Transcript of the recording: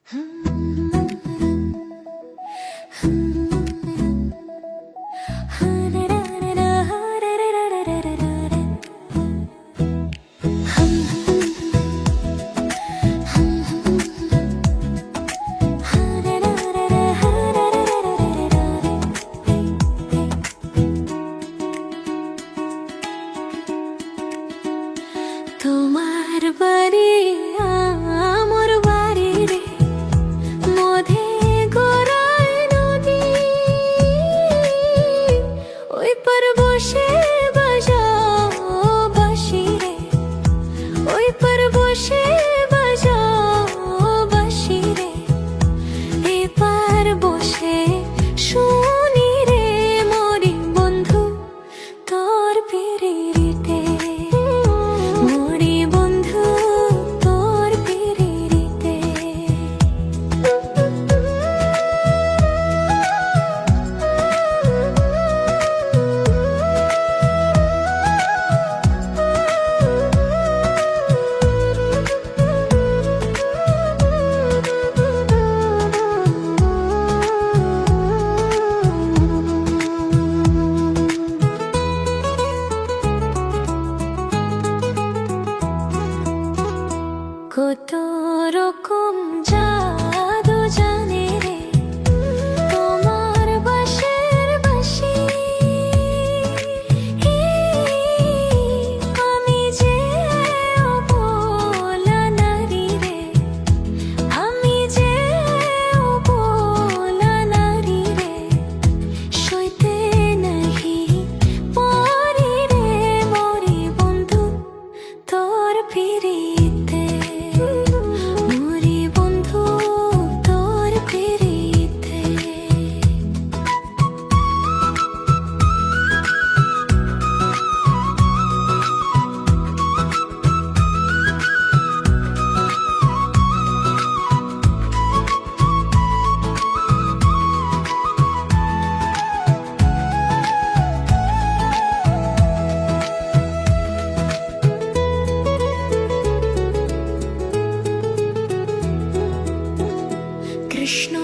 তোমার বাড়ি আমার বাড়ি রে, মধে গড়ায় নদী, ওই পার বসে বাজাও বাঁশি রে, ওই পার বসে বাজাও বাঁশি রে, এপার বসে শুনি রে মরি বন্ধু তোর পিরিতে, মরি বন্ধু তোর পিরিতে। কত রকম জাদু জানে রে তোমার বাঁশের বাঁশি, আমি যে অবলা নারী রে, আমি যে অবলা নারী রে, সইতে নাহি পারি রে মরি বন্ধু তোর পিরিতে, মরি বন্ধু তোর পিরিতে। কৃষ্ণ